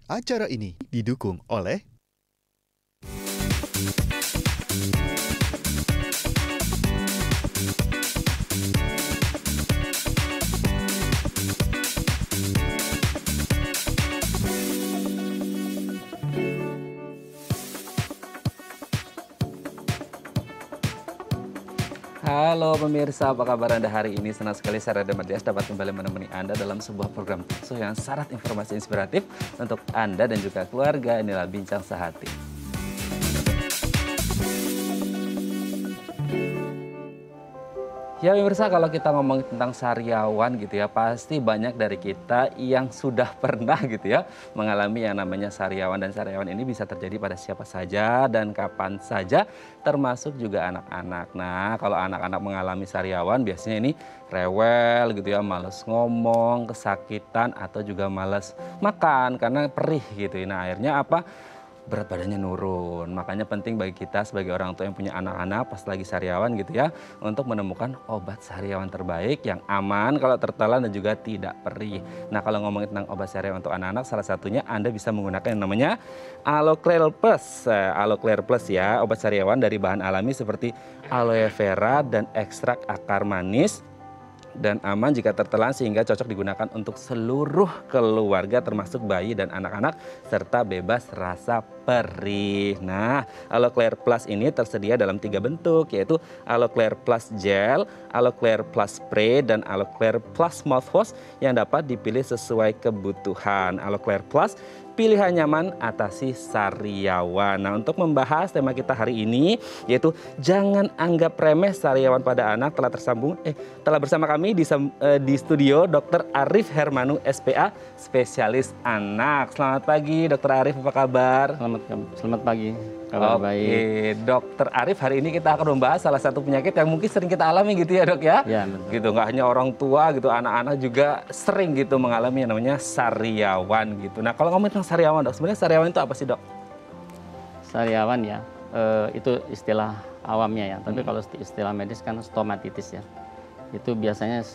Acara ini didukung oleh Halo pemirsa, apa kabar Anda hari ini? Senang sekali saya Rada Mardias dapat kembali menemani Anda dalam sebuah program talkshow yang syarat informasi inspiratif untuk Anda dan juga keluarga. Inilah Bincang Sehati. Ya pemirsa, kalau kita ngomong tentang sariawan gitu ya, pasti banyak dari kita yang sudah pernah gitu ya mengalami yang namanya sariawan. Dan sariawan ini bisa terjadi pada siapa saja dan kapan saja, termasuk juga anak-anak. Nah, kalau anak-anak mengalami sariawan biasanya ini rewel gitu ya, males ngomong, kesakitan, atau juga males makan karena perih gitu. Nah, akhirnya apa? Berat badannya nurun. Makanya penting bagi kita sebagai orang tua yang punya anak-anak pas lagi sariawan gitu ya, untuk menemukan obat sariawan terbaik yang aman kalau tertelan dan juga tidak perih. Nah, kalau ngomongin tentang obat sariawan untuk anak-anak, salah satunya Anda bisa menggunakan yang namanya Aloclair Plus. Aloclair Plus ya, obat sariawan dari bahan alami seperti aloe vera dan ekstrak akar manis, dan aman jika tertelan sehingga cocok digunakan untuk seluruh keluarga termasuk bayi dan anak-anak serta bebas rasa perih. Nah, Aloclair Plus ini tersedia dalam 3 bentuk, yaitu Aloclair Plus Gel, Aloclair Plus Spray, dan Aloclair Plus Mouthwash yang dapat dipilih sesuai kebutuhan. Aloclair Plus, pilihan nyaman atasi sariawan. Nah, untuk membahas tema kita hari ini yaitu jangan anggap remeh sariawan pada anak, telah bersama kami di studio Dr. Arif Hermanu SPA, spesialis anak. Selamat pagi Dr. Arif, apa kabar? Selamat pagi, kabar baik. Oke, Dr. Arif, hari ini kita akan membahas salah satu penyakit yang mungkin sering kita alami gitu ya Dok ya? Ya, betul. Gitu, nggak hanya orang tua gitu, anak-anak juga sering gitu mengalami yang namanya sariawan gitu. Nah, kalau ngomongin tentang sariawan Dok, sebenarnya sariawan itu apa sih Dok? Sariawan ya, itu istilah awamnya ya. Tapi kalau istilah medis kan stomatitis ya. Itu biasanya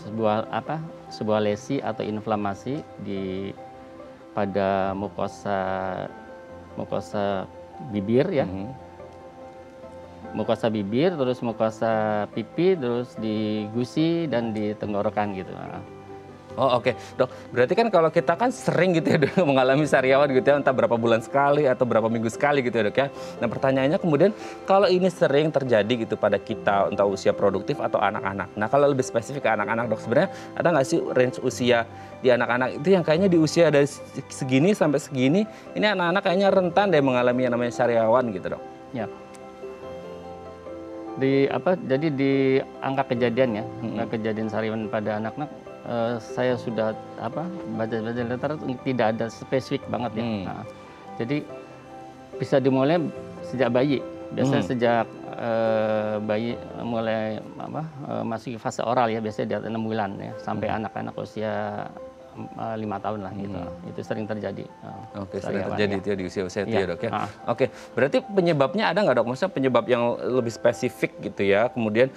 sebuah lesi atau inflamasi pada mukosa bibir ya. Mukosa bibir, terus mukosa pipi, terus di gusi dan di tenggorokan gitu. Oh oke, Dok. Berarti kan kalau kita kan sering gitu ya Dok, mengalami sariawan gitu ya, entah berapa bulan sekali atau berapa minggu sekali gitu ya Dok ya. Nah pertanyaannya kemudian kalau ini sering terjadi gitu pada kita, entah usia produktif atau anak-anak. Nah kalau lebih spesifik ke anak-anak Dok, sebenarnya ada nggak sih range usia di anak-anak itu yang kayaknya di usia dari segini sampai segini, ini anak-anak kayaknya rentan deh mengalami yang namanya sariawan gitu Dok? Ya. Jadi di angka kejadian ya, angka kejadian sariawan pada anak-anak, saya sudah baca literatur tidak ada spesifik banget ya. Nah, jadi bisa dimulai sejak bayi. Biasanya sejak bayi mulai masuk fase oral ya, biasanya di atas 6 bulan ya, sampai anak-anak usia 5 tahun lah gitu. Itu sering terjadi. Oke, sering terjadi itu ya di usia-usia itu ya Dok ya. Oke, berarti penyebabnya ada nggak Dok? Maksudnya penyebab yang lebih spesifik gitu ya. Kemudian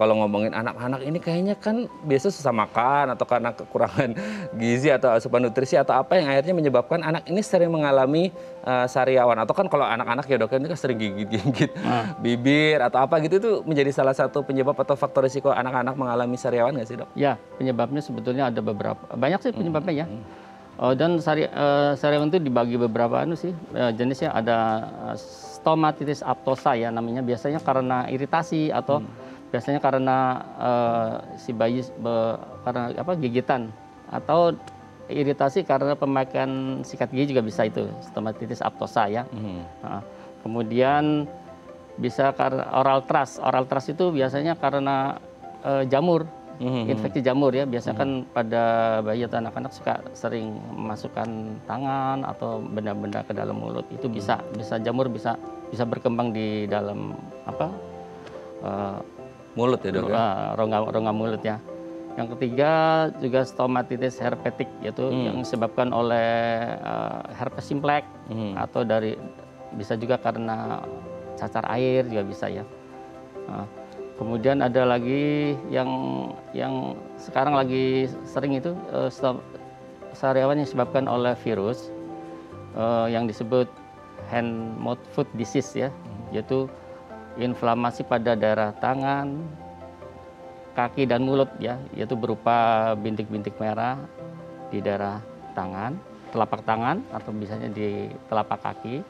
kalau ngomongin anak-anak ini kayaknya kan biasa susah makan atau karena kekurangan gizi atau asupan nutrisi atau apa yang akhirnya menyebabkan anak ini sering mengalami sariawan. Atau kan kalau anak-anak ya Dok, ini kan sering gigit-gigit bibir atau apa gitu, itu menjadi salah satu penyebab atau faktor risiko anak-anak mengalami sariawan nggak sih Dok? Ya, penyebabnya sebetulnya ada beberapa. Banyak sih penyebabnya ya. Dan sariawan itu dibagi beberapa jenisnya. Ada stomatitis aptosa ya namanya, biasanya karena iritasi atau biasanya karena si bayi karena gigitan, atau iritasi karena pemakaian sikat gigi juga bisa, itu stomatitis aptosa ya. Kemudian bisa karena oral thrush itu biasanya karena jamur. Infeksi jamur ya, biasanya kan pada bayi atau anak-anak suka sering memasukkan tangan atau benda-benda ke dalam mulut. Itu bisa jamur bisa berkembang di dalam mulut ya Dok ya? Rongga mulut ya. Yang ketiga juga stomatitis herpetik, yaitu yang disebabkan oleh herpes simplex, atau bisa juga karena cacar air juga bisa ya. Kemudian ada lagi yang sekarang lagi sering itu sariawan yang disebabkan oleh virus yang disebut hand mouth foot disease ya, yaitu inflamasi pada daerah tangan, kaki dan mulut ya, yaitu berupa bintik-bintik merah di daerah tangan, telapak tangan atau biasanya di telapak kaki,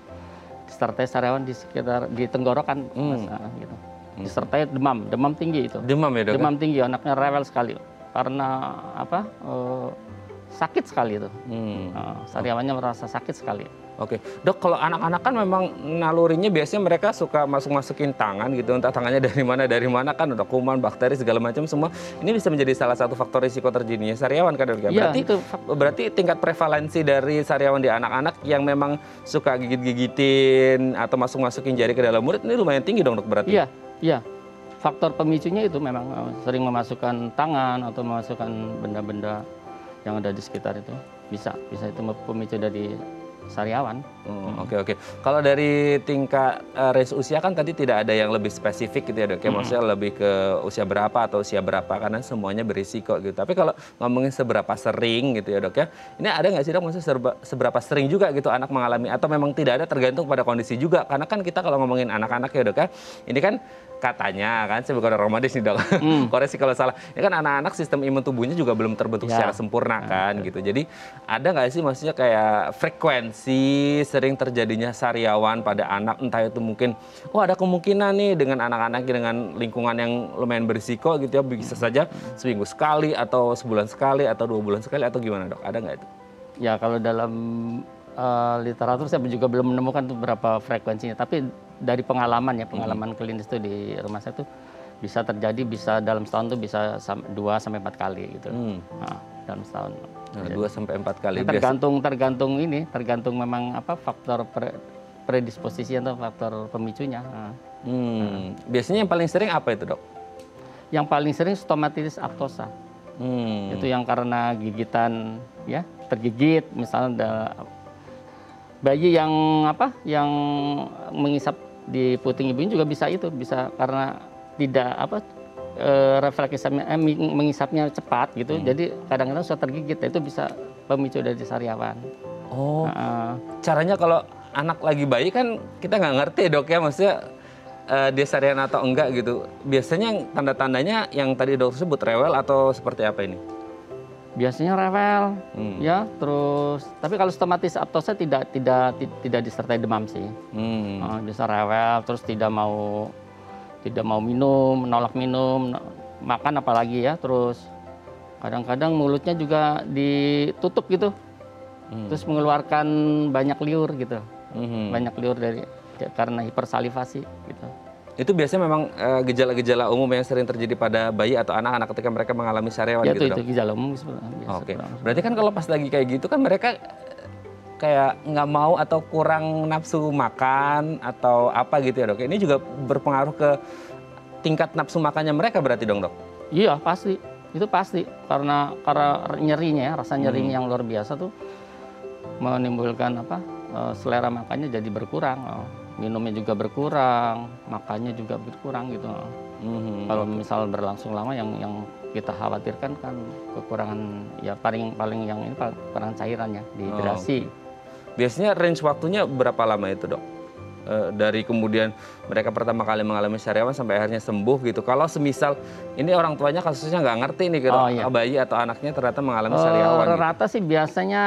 disertai sariawan di sekitar di tenggorokan, Mas, gitu. Disertai demam tinggi itu. Demam ya, Dok? Demam tinggi, anaknya rewel sekali karena apa? Sakit sekali itu. Sariawannya merasa sakit sekali. Oke, Dok, kalau anak-anak kan memang nalurinya biasanya mereka suka masukin tangan gitu, entah tangannya dari mana kan, ada kuman, bakteri segala macam semua. Ini bisa menjadi salah satu faktor risiko terjadinya sariawan kan, Dok? Iya, Berarti tingkat prevalensi dari sariawan di anak-anak yang memang suka gigit-gigitin atau masukin jari ke dalam mulut ini lumayan tinggi dong, Dok, berarti? Iya. Faktor pemicunya itu memang sering memasukkan tangan atau memasukkan benda-benda yang ada di sekitar itu. Bisa itu pemicu dari sariawan. Oke. Kalau dari tingkat range usia kan tadi tidak ada yang lebih spesifik gitu ya, Dok. Maksudnya lebih ke usia berapa atau usia berapa karena semuanya berisiko gitu. Tapi kalau ngomongin seberapa sering gitu ya, Dok ya. Ini ada nggak sih, Dok, maksudnya seberapa sering juga gitu anak mengalami atau memang tidak ada, tergantung pada kondisi juga. Karena kan kita kalau ngomongin anak-anak ya, Dok ya. Ini kan katanya kan, saya bukan orang medis nih, Dok. Koreksi kalau salah. Ini kan anak-anak sistem imun tubuhnya juga belum terbentuk secara sempurna kan gitu. Jadi ada nggak sih maksudnya kayak frekuensi sering terjadinya sariawan pada anak, entah itu mungkin ada kemungkinan nih dengan anak-anak dengan lingkungan yang lumayan berisiko gitu ya, bisa saja seminggu sekali atau sebulan sekali atau 2 bulan sekali atau gimana, Dok? Ada nggak itu? Ya kalau dalam literatur saya juga belum menemukan tuh berapa frekuensinya, tapi dari pengalaman klinis itu di rumah saya tuh bisa terjadi, bisa dalam setahun tuh bisa 2 sampai 4 kali gitu. Dalam setahun. 2 sampai 4 kali. Tergantung memang apa faktor predisposisi atau faktor pemicunya. Biasanya yang paling sering apa itu, Dok? Yang paling sering stomatitis aftosa. Itu yang karena gigitan ya, tergigit misalnya bayi yang mengisap di puting ibunya juga bisa karena tidak mengisapnya cepat gitu. Jadi kadang-kadang sudah tergigit, itu bisa pemicu dari sariawan. Caranya kalau anak lagi bayi kan kita nggak ngerti, Dok ya, maksudnya dia sariawan atau enggak gitu. Biasanya tanda-tandanya yang tadi dokter sebut rewel atau seperti apa ini? Biasanya rewel, ya. Terus, tapi kalau stomatitis aftosa tidak disertai demam sih. Bisa rewel, terus tidak mau minum, menolak minum, makan apalagi ya. Terus kadang-kadang mulutnya juga ditutup gitu, terus mengeluarkan banyak liur gitu, banyak liur karena hipersalivasi gitu. Itu biasanya memang gejala-gejala umum yang sering terjadi pada bayi atau anak-anak ketika mereka mengalami sariawan gitu, Dok? Itu gejala umum sebenarnya. Oke. Berarti kan kalau pas lagi kayak gitu kan mereka kayak nggak mau atau kurang nafsu makan atau apa gitu ya, Dok? Ini juga berpengaruh ke tingkat nafsu makannya mereka berarti dong, Dok? Iya, pasti. Itu pasti. Karena nyerinya ya, rasa nyerinya yang luar biasa tuh menimbulkan selera makannya jadi berkurang. Minumnya juga berkurang, makannya juga berkurang gitu. Kalau misal berlangsung lama yang kita khawatirkan kan kekurangan ya paling yang ini kekurangan cairannya, dehidrasi. Biasanya range waktunya berapa lama itu, Dok? Dari kemudian mereka pertama kali mengalami sariawan sampai akhirnya sembuh gitu. Kalau semisal ini orang tuanya kasusnya nggak ngerti nih bayi atau anaknya ternyata mengalami sariawan. Rata sih biasanya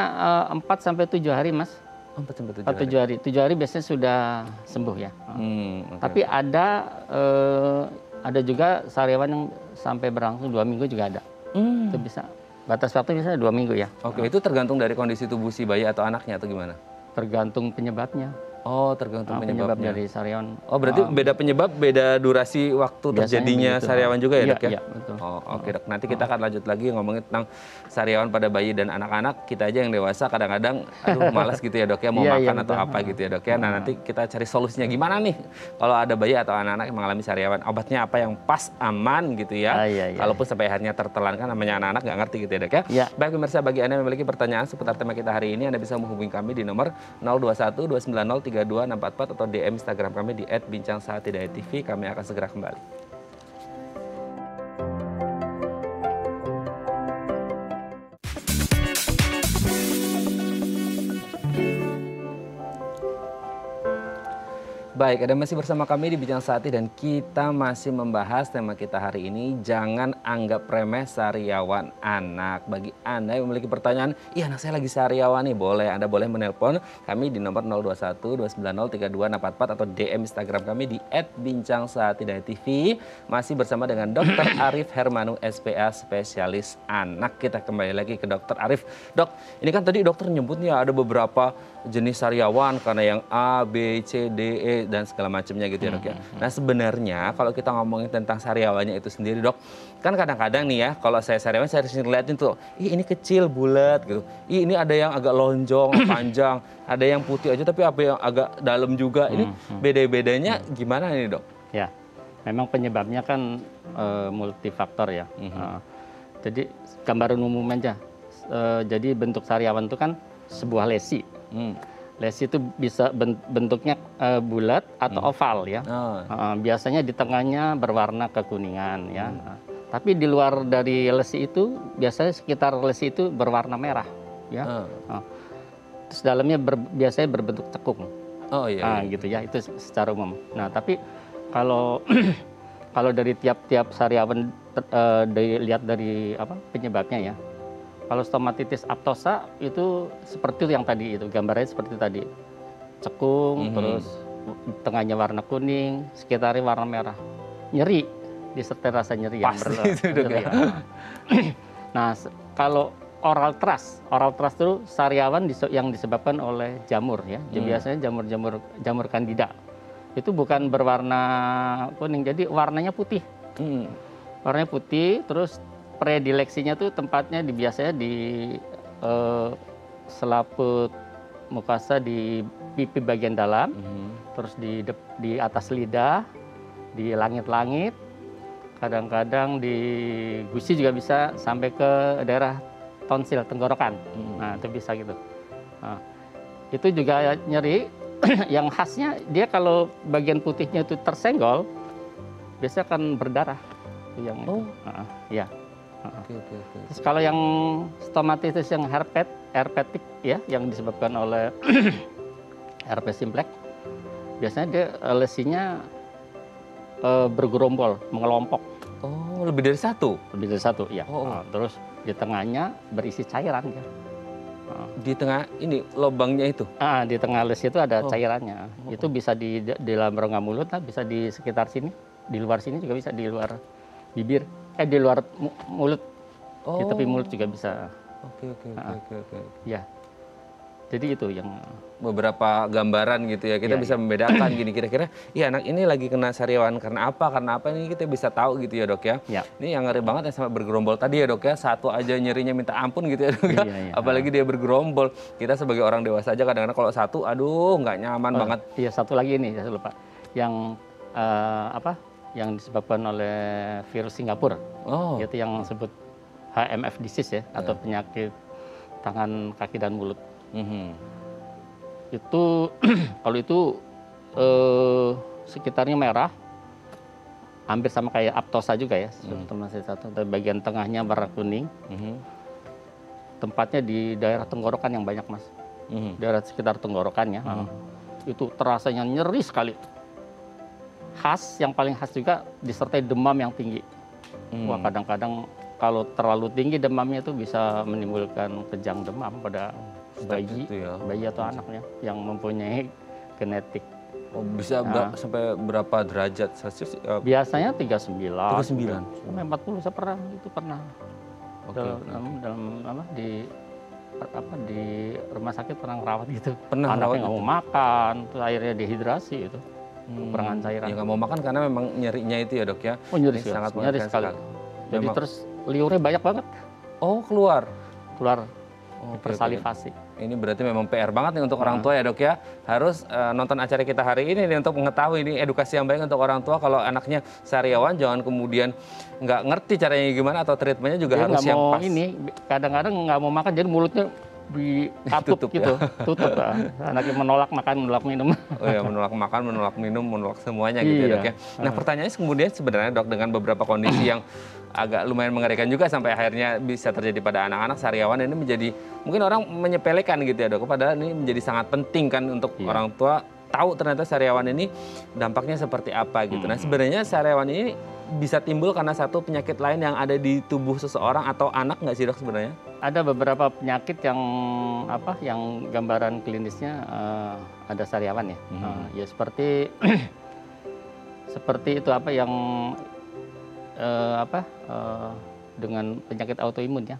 4 sampai 7 hari, Mas. 4 sampai 7 hari. 7 hari biasanya sudah sembuh ya. Tapi ada juga sariawan yang sampai berlangsung 2 minggu juga ada. Itu bisa. Batas waktu biasanya 2 minggu ya. Oke, itu tergantung dari kondisi tubuh si bayi atau anaknya atau gimana? Tergantung penyebabnya. Oh, tergantung penyebab penyebabnya. dari sariawan. Oh, berarti beda penyebab, beda durasi waktu terjadinya sariawan juga ya, Dok ya? Iya, betul. Oh, oke, Dok. Nanti kita akan lanjut lagi ngomongin tentang sariawan pada bayi dan anak-anak. Kita aja yang dewasa kadang-kadang malas gitu ya, Dok ya, mau makan atau apa gitu ya, Dok ya. Nah, nanti kita cari solusinya gimana nih kalau ada bayi atau anak-anak yang mengalami sariawan. Obatnya apa yang pas, aman gitu ya. Kalaupun sampai akhirnya tertelan kan namanya anak-anak nggak ngerti gitu ya, Dok ya. Baik pemirsa, bagi Anda yang memiliki pertanyaan seputar tema kita hari ini, Anda bisa menghubungi kami di nomor 021 290 32 644 atau DM Instagram kami di @bincangsaat.tv. Kami akan segera kembali. Baik, ada masih bersama kami di Bincang Sehati dan kita masih membahas tema kita hari ini, jangan anggap remeh sariawan anak. Bagi Anda yang memiliki pertanyaan, iya anak saya lagi sariawan nih, boleh. Anda boleh menelpon kami di nomor 021 290 3244 atau DM Instagram kami di @bincangsehatidayatv. Masih bersama dengan Dr. Arif Hermanu, SPA, spesialis anak. Kita kembali lagi ke Dr. Arif. Dok, ini kan tadi dokter nyebutnya ada beberapa jenis sariawan karena yang A, B, C, D, E, dan segala macamnya gitu ya dok ya. Nah sebenarnya kalau kita ngomongin tentang sariawannya itu sendiri dok, kan kadang-kadang nih ya kalau saya sariawan saya harus ngeliatin tuh, ih ini kecil bulat gitu, ih ini ada yang agak lonjong, panjang, ada yang putih aja tapi apa yang agak dalam juga, ini beda-bedanya gimana nih dok? Ya, memang penyebabnya kan multifaktor ya. Jadi gambaran umum aja, jadi bentuk sariawan itu kan sebuah lesi. Lesi itu bisa bentuknya bulat atau oval ya. Biasanya di tengahnya berwarna kekuningan ya. Tapi di luar dari lesi itu biasanya sekitar lesi itu berwarna merah ya. Terus dalamnya biasanya berbentuk cekung. Oh iya. Gitu ya, itu secara umum. Nah tapi kalau kalau dari tiap-tiap sariawan dilihat dari apa penyebabnya ya. Kalau stomatitis aptosa itu seperti yang tadi itu, gambarnya seperti tadi. Cekung, terus tengahnya warna kuning, sekitarnya warna merah. Nyeri, disertai rasa nyeri yang nyeri, ya. Nah, kalau oral thrush itu sariawan yang disebabkan oleh jamur ya. Jadi biasanya jamur candida. Itu bukan berwarna kuning, jadi warnanya putih. Warnanya putih, terus predileksinya tuh tempatnya biasanya di selaput mukosa di pipi bagian dalam, terus di atas lidah, di langit-langit, kadang-kadang di gusi juga bisa sampai ke daerah tonsil tenggorokan. Nah itu bisa gitu. Nah, itu juga nyeri. Yang khasnya dia kalau bagian putihnya itu tersenggol, biasanya akan berdarah. Yang itu. Ya. Terus kalau yang stomatitis yang herpetik ya, yang disebabkan oleh herpes simplex, biasanya dia lesinya bergerombol, mengelompok. Oh, lebih dari satu? Lebih dari satu, ya. Terus di tengahnya berisi cairan ya. Di tengah ini lubangnya itu? Di tengah lesi itu ada cairannya. Itu bisa di dalam rongga mulut, bisa di sekitar sini, di luar sini juga bisa, di luar bibir. Di luar mulut, di tepi mulut juga bisa. Oke. Ya, jadi itu yang beberapa gambaran gitu ya, kita bisa membedakan gini kira-kira, iya anak ini lagi kena sariawan karena apa ini kita bisa tahu gitu ya dok ya. Ini yang ngeri banget yang sampai bergerombol tadi ya dok ya, satu aja nyerinya minta ampun gitu ya dok ya. Apalagi dia bergerombol, kita sebagai orang dewasa aja kadang-kadang kalau satu, aduh nggak nyaman banget. Iya, satu lagi ini saya lupa, yang yang disebabkan oleh virus Singapura, yaitu yang disebut HMF disease ya, atau penyakit tangan, kaki, dan mulut. Itu kalau itu sekitarnya merah, hampir sama kayak aptosa juga ya, bagian tengahnya warna kuning. Tempatnya di daerah tenggorokan yang banyak mas, daerah sekitar tenggorokannya, itu terasanya nyeri sekali. Yang paling khas juga disertai demam yang tinggi. Wah kadang-kadang kalau terlalu tinggi demamnya itu bisa menimbulkan kejang demam pada bayi atau anaknya yang mempunyai genetik. Bisa sampai berapa derajat Celcius? Biasanya 39. 39. Sampai 40 saya pernah. Dalam di rumah sakit pernah ngerawat gitu. Anaknya nggak mau makan, terus akhirnya dehidrasi itu. Kekurangan cairan. Ya nggak mau makan karena memang nyerinya itu ya dok ya. Nyeri sekali. Jadi terus liurnya banyak banget. Keluar. Persalivasi. Ini berarti memang PR banget nih untuk orang tua ya dok ya. Harus nonton acara kita hari ini nih untuk mengetahui ini edukasi yang baik untuk orang tua. Kalau anaknya sariawan jangan kemudian nggak ngerti caranya gimana atau treatmentnya juga harus yang pas. Kadang-kadang nggak mau makan jadi mulutnya ditutup gitu, tutup. Anaknya menolak makan, menolak minum. Menolak makan, menolak minum, menolak semuanya gitu ya dok ya. Nah pertanyaannya kemudian sebenarnya dok, dengan beberapa kondisi yang agak lumayan mengerikan juga sampai akhirnya bisa terjadi pada anak-anak, sariawan ini menjadi mungkin orang menyepelekan gitu ya dok, padahal ini menjadi sangat penting kan untuk orang tua tahu ternyata sariawan ini dampaknya seperti apa gitu. Nah sebenarnya sariawan ini bisa timbul karena satu penyakit lain yang ada di tubuh seseorang atau anak nggak sih dok sebenarnya? Ada beberapa penyakit yang yang gambaran klinisnya ada sariawan ya. Ya seperti seperti itu yang dengan penyakit autoimun ya.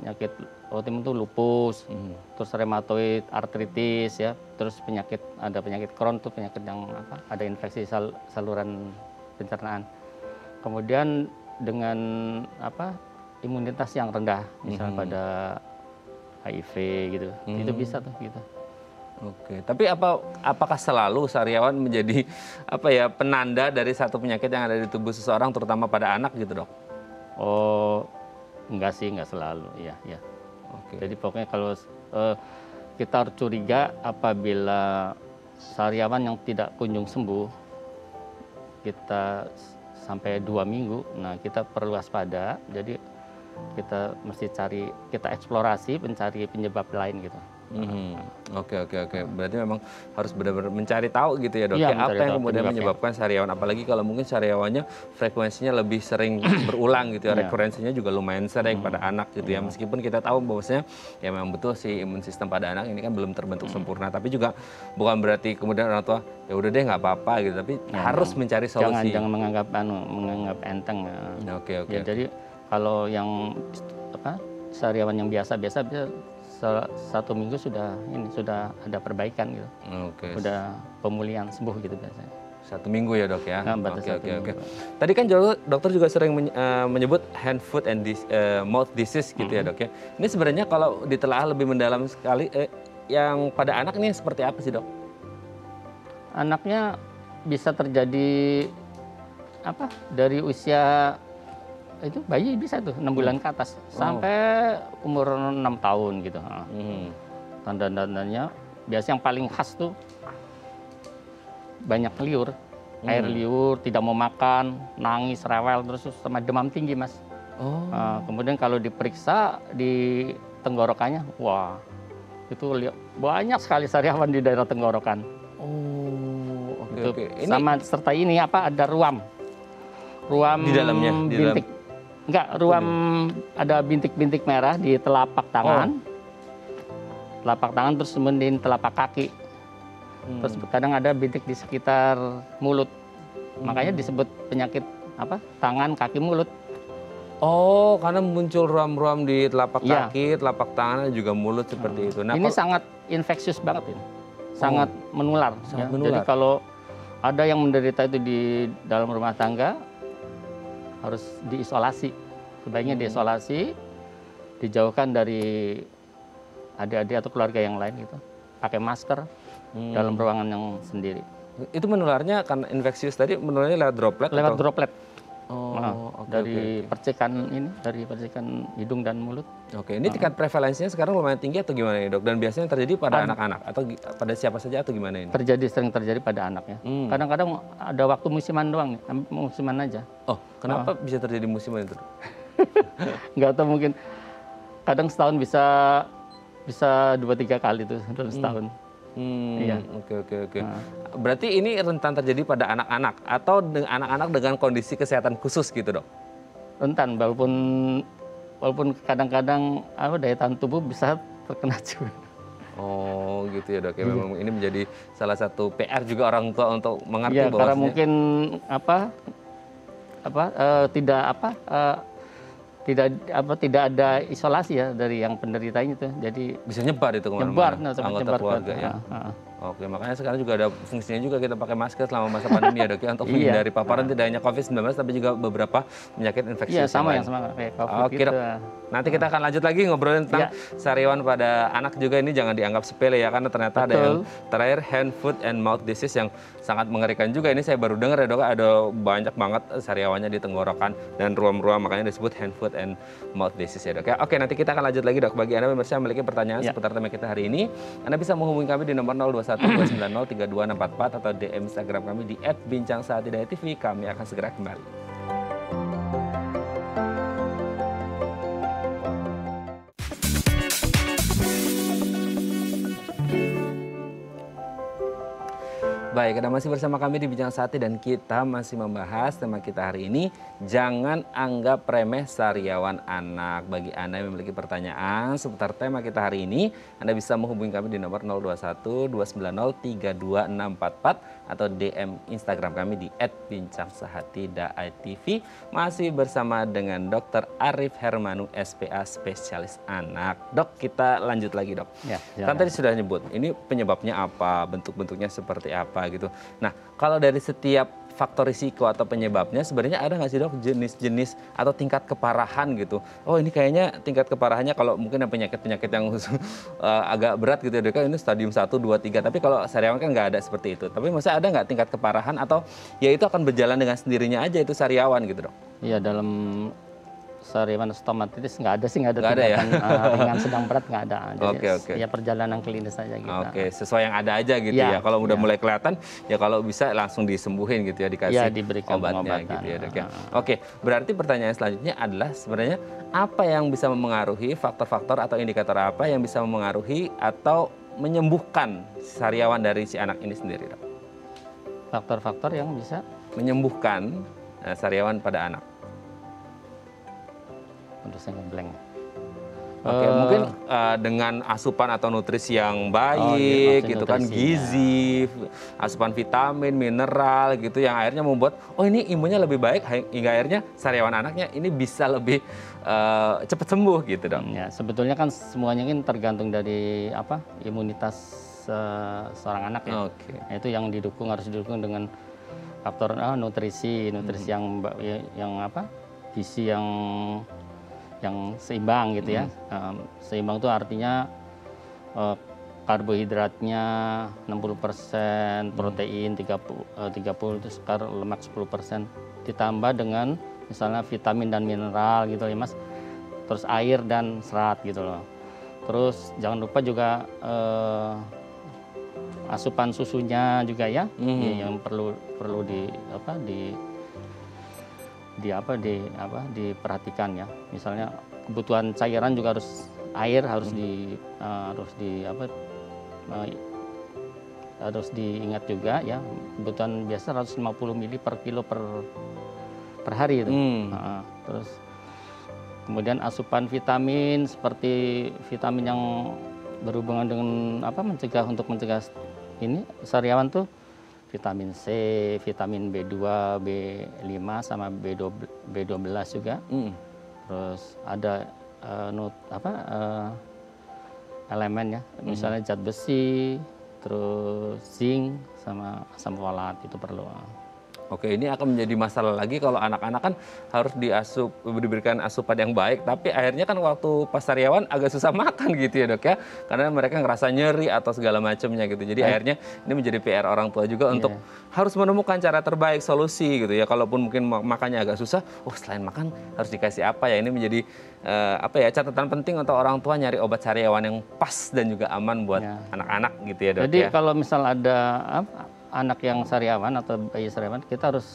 Penyakit autoimun itu lupus, terus rheumatoid arthritis ya, terus ada penyakit Crohn tuh penyakit yang ada infeksi saluran pencernaan. Kemudian dengan imunitas yang rendah, misalnya pada HIV gitu, itu bisa tuh gitu. Oke, tapi apakah selalu sariawan menjadi penanda dari satu penyakit yang ada di tubuh seseorang, terutama pada anak gitu dok? Oh, enggak sih, enggak selalu, ya. Oke. Jadi pokoknya kalau kita harus curiga apabila sariawan yang tidak kunjung sembuh, kita sampai 2 minggu, nah kita perlu waspada. Jadi kita mesti kita eksplorasi, mencari penyebab lain gitu. Oke. Berarti memang harus benar-benar mencari tahu gitu ya dok. Iya, apa yang kemudian menyebabkan sariawan? Apalagi kalau mungkin sariawannya frekuensinya lebih sering berulang gitu ya. Rekurensinya juga lumayan sering pada anak gitu ya. Meskipun kita tahu bahwasanya ya memang betul sih imun sistem pada anak ini kan belum terbentuk sempurna. Tapi juga bukan berarti kemudian orang tua ya udah deh nggak apa-apa gitu. Tapi harus mencari solusi. Jangan menganggap enteng. Oke. Ya, jadi kalau yang sariawan yang biasa-biasa 1 minggu sudah ada perbaikan gitu. Oke. Udah pemulihan sembuh gitu biasanya. 1 minggu ya dok ya. Oke. Tadi kan dokter juga sering menyebut hand, foot, and mouth disease gitu ya dok ya. Ini sebenarnya kalau ditelaah lebih mendalam sekali, yang pada anak ini seperti apa sih dok? Anaknya bisa terjadi dari usia itu bayi bisa tuh 6 bulan ke atas sampai umur 6 tahun gitu. Tanda-tandanya biasanya yang paling khas tuh banyak liur, air liur, tidak mau makan, nangis, rewel, terus sama demam tinggi mas. Kemudian kalau diperiksa di tenggorokannya, wah itu banyak sekali sariawan di daerah tenggorokan. Oke. Sama serta ini ada ruam di dalamnya, bintik. Enggak, ruam ada bintik-bintik merah di telapak tangan. Telapak tangan terus kemudian telapak kaki. Terus kadang ada bintik di sekitar mulut. Makanya disebut penyakit tangan, kaki, mulut. Oh, karena muncul ruam-ruam di telapak kaki, telapak tangan dan juga mulut seperti itu. Nah, ini sangat infeksius banget ini. Sangat menular. Menular. Jadi kalau ada yang menderita itu di dalam rumah tangga, harus diisolasi. Sebaiknya diisolasi, dijauhkan dari adik-adik atau keluarga yang lain gitu. Pakai masker dalam ruangan yang sendiri. Itu menularnya karena infeksius tadi, menularnya lewat droplet? Lewat droplet. Dari percikan hidung dan mulut. Oke, ini tingkat prevalensinya sekarang lumayan tinggi atau gimana ya dok? Dan biasanya terjadi pada anak-anak atau pada siapa saja atau gimana ini? Sering terjadi pada anak ya. Kadang-kadang ada waktu musiman doang nih, musiman aja. Oh, kenapa bisa terjadi musiman itu? Nggak tahu, mungkin kadang setahun bisa 2-3 kali tuh dalam setahun. Iya. Oke. Berarti ini rentan terjadi pada anak-anak atau anak-anak dengan kondisi kesehatan khusus gitu dok? Rentan, walaupun kadang-kadang daya tahan tubuh bisa terkena juga. Oh gitu ya dok, ya memang ini menjadi salah satu PR juga orang tua untuk mengerti ya, bahwa karena mungkin tidak ada isolasi ya dari yang penderitanya itu, jadi bisa nyebar itu kemana-mana anggota keluarga ya. Oke, makanya sekarang juga ada fungsinya juga kita pakai masker selama masa pandemi ya dok ya, untuk menghindari paparan tidak hanya COVID-19 tapi juga beberapa penyakit infeksi. Iya, sama kayak COVID. Oke dok, nanti kita akan lanjut lagi ngobrolin tentang sariawan pada anak juga. Ini jangan dianggap sepele ya, karena ternyata ada yang terakhir hand, foot, and mouth disease yang sangat mengerikan juga. Ini saya baru dengar ya dok, ada banyak banget sariawannya di tenggorokan dan ruam-ruam, makanya disebut hand, foot, and mouth disease ya dok ya. Oke, nanti kita akan lanjut lagi dok. Bagi Anda pemirsa yang memiliki pertanyaan seputar tema kita hari ini, Anda bisa menghubungi kami di nomor 0212903244 atau DM Instagram kami di @bincangsaatidayatv. Kami akan segera kembali. Baik, Anda masih bersama kami di Bincang Sati dan kita masih membahas tema kita hari ini, jangan anggap remeh sariawan anak. Bagi Anda yang memiliki pertanyaan seputar tema kita hari ini, Anda bisa menghubungi kami di nomor 021 290 32644 atau DM Instagram kami di @bincangsahati.itv. Masih bersama dengan Dr. Arif Hermanu, SPA Spesialis Anak. Dok, kita lanjut lagi, Dok. Ya, Kan tadi sudah nyebut, ini penyebabnya apa, bentuk-bentuknya seperti apa gitu. Nah, kalau dari setiap faktor risiko atau penyebabnya sebenarnya ada nggak sih, Dok, jenis-jenis atau tingkat keparahan gitu? Oh, ini kayaknya tingkat keparahannya kalau mungkin penyakit-penyakit yang agak berat gitu ya, Dok, ini stadium 1, 2, 3. Tapi kalau sariawan kan nggak ada seperti itu. Tapi maksudnya ada nggak tingkat keparahan atau ya itu akan berjalan dengan sendirinya aja itu sariawan gitu, Dok? Iya, dalam sariawan stomatitis nggak ada Nggak ada ya? ringan, sedang, berat nggak ada. Jadi Oke. ya perjalanan klinis saja gitu. Oke, sesuai yang ada aja gitu Ya, ya. Kalau udah ya. mulai kelihatan, ya kalau bisa langsung disembuhin gitu ya, dikasih Ya, diberikan obatnya pengobatan. gitu ya, Dok ya. Oke, berarti pertanyaan selanjutnya adalah sebenarnya apa yang bisa memengaruhi, faktor-faktor atau indikator apa yang bisa memengaruhi atau menyembuhkan sariawan dari si anak ini sendiri, Dok? Faktor-faktor yang bisa Menyembuhkan sariawan pada anak. untuk saya ngeblank. Oke, mungkin dengan asupan atau nutrisi yang baik maksud gitu kan, nutrisinya. gizi, asupan vitamin, mineral gitu yang akhirnya membuat oh ini imunnya lebih baik hingga akhirnya sariawan anaknya ini bisa lebih cepat sembuh gitu, Dok. Ya, sebetulnya kan semuanya kan tergantung dari imunitas seorang anak ya. Oke. Nah, itu yang harus didukung dengan faktor nutrisi yang gizi yang seimbang gitu ya. Seimbang itu artinya karbohidratnya 60%, protein 30 itu lemak 10%, ditambah dengan misalnya vitamin dan mineral gitu ya, Mas. Terus air dan serat gitu loh. Terus jangan lupa juga asupan susunya juga ya, yang perlu diperhatikan ya. Misalnya kebutuhan cairan juga harus diingat juga ya. Kebutuhan biasa 150 ml per kilo per hari itu. Terus kemudian asupan vitamin seperti vitamin yang berhubungan dengan untuk mencegah ini sariawan tuh vitamin C, vitamin B2, B5 sama B12 juga. Terus ada elemen ya, misalnya zat besi, terus zinc sama asam folat itu perlu. Oke, ini akan menjadi masalah lagi kalau anak-anak kan harus diberikan asupan yang baik, tapi akhirnya kan waktu pas sariawan agak susah makan gitu ya, Dok ya, karena mereka ngerasa nyeri atau segala macamnya gitu. Jadi akhirnya ini menjadi PR orang tua juga untuk harus menemukan cara terbaik, solusi gitu ya. Kalaupun mungkin makannya agak susah, selain makan harus dikasih apa ya? Ini menjadi catatan penting untuk orang tua nyari obat sariawan yang pas dan juga aman buat anak-anak gitu ya, Dok. Jadi ya. kalau misal ada anak yang sariawan atau bayi sariawan, kita harus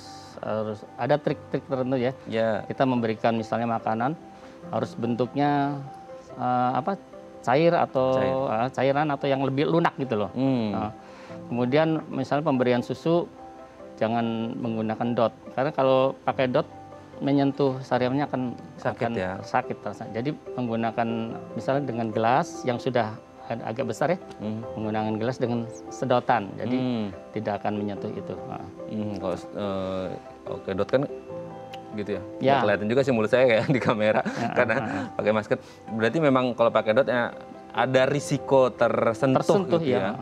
ada trik-trik tertentu ya. Kita memberikan misalnya makanan harus bentuknya cair atau cairan atau yang lebih lunak gitu loh. Kemudian misalnya pemberian susu jangan menggunakan dot, karena kalau pakai dot menyentuh sariawannya akan sakit rasanya. Jadi menggunakan misalnya dengan gelas yang sudah agak besar ya, menggunakan gelas dengan sedotan, jadi tidak akan menyentuh itu. Oke, dot kan gitu ya. Nggak kelihatan juga sih mulut saya kayak di kamera karena pakai masker. Berarti memang kalau pakai dot ada risiko tersentuh gitu ya.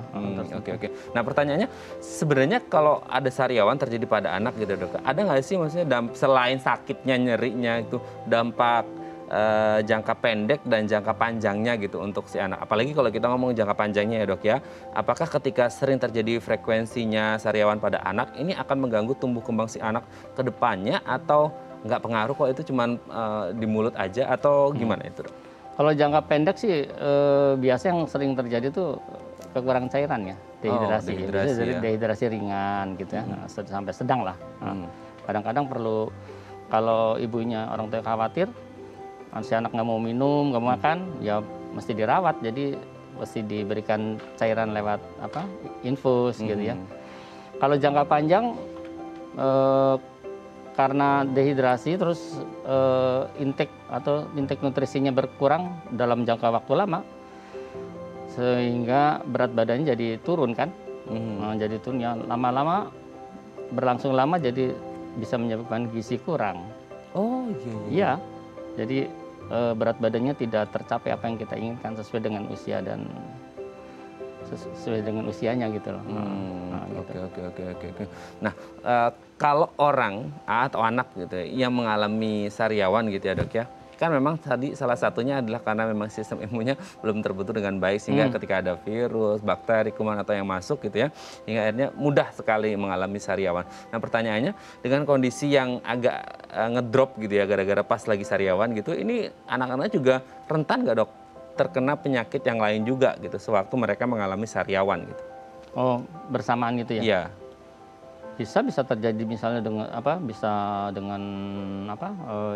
Oke. Nah, pertanyaannya sebenarnya kalau ada sariawan terjadi pada anak gitu, Dok, ada nggak sih maksudnya selain sakitnya, nyerinya itu dampak jangka pendek dan jangka panjangnya gitu untuk si anak. Apalagi kalau kita ngomong jangka panjangnya ya, Dok ya. Apakah ketika sering terjadi frekuensinya sariawan pada anak ini akan mengganggu tumbuh kembang si anak ke depannya atau nggak pengaruh kok itu cuman di mulut aja atau gimana itu, Dok? Kalau jangka pendek sih biasa yang sering terjadi tuh kekurangan cairan ya, dehidrasi. Jadi dehidrasi ringan gitu ya, sampai sedang lah. Kadang-kadang perlu, kalau ibunya orang tua khawatir si anak nggak mau minum, nggak mau makan, ya mesti dirawat. Jadi mesti diberikan cairan lewat infus gitu ya. Kalau jangka panjang karena dehidrasi terus intake nutrisinya berkurang dalam jangka waktu lama, sehingga berat badannya jadi turun kan. Jadi turun ya, lama-lama berlangsung lama jadi bisa menyebabkan gizi kurang. Oh iya. Iya, jadi berat badannya tidak tercapai apa yang kita inginkan sesuai dengan usia dan sesuai dengan usianya gitu loh. Gitu. Oke. Nah, kalau orang atau anak gitu ya, yang mengalami sariawan gitu ya dok ya, kan memang tadi salah satunya adalah karena memang sistem imunnya belum terbentuk dengan baik sehingga ketika ada virus, bakteri, kuman atau yang masuk gitu ya, hingga akhirnya mudah sekali mengalami sariawan. Nah pertanyaannya, dengan kondisi yang agak ngedrop gitu ya gara-gara pas lagi sariawan gitu, ini anak-anak juga rentan nggak dok terkena penyakit yang lain juga gitu sewaktu mereka mengalami sariawan gitu? Oh, bersamaan itu ya? Iya. Bisa terjadi misalnya dengan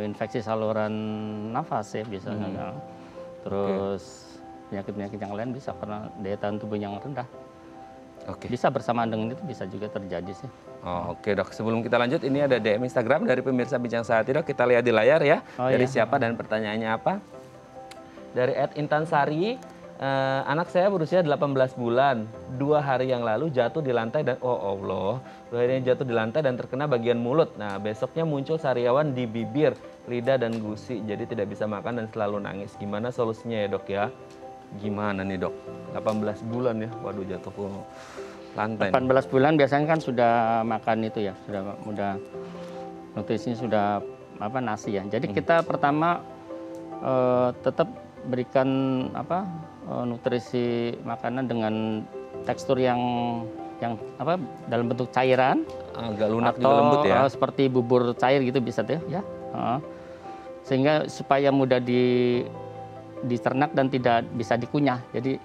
infeksi saluran nafas ya biasanya. Terus penyakit-penyakit yang lain bisa karena daya tahan tubuh yang rendah. Bisa bersamaan dengan itu, bisa juga terjadi sih. Oke dok, sebelum kita lanjut ini ada DM Instagram dari pemirsa Bincang Sehati dok, kita lihat di layar ya. Dari siapa dan pertanyaannya apa? Dari @intansari, anak saya berusia 18 bulan, 2 hari yang lalu jatuh di lantai dan Allah, 2 hari jatuh di lantai dan terkena bagian mulut. Nah besoknya muncul sariawan di bibir, lidah dan gusi, jadi tidak bisa makan dan selalu nangis. Gimana solusinya ya dok ya? Gimana nih dok? 18 bulan ya, waduh jatuh ke lantai. 18 bulan biasanya kan sudah makan itu ya, sudah nutrisinya sudah nasi ya. Jadi kita pertama tetap berikan nutrisi makanan dengan tekstur yang dalam bentuk cairan, agak lunak atau juga lembut ya, seperti bubur cair gitu bisa tuh ya. Sehingga supaya mudah dicernak dan tidak bisa dikunyah. Jadi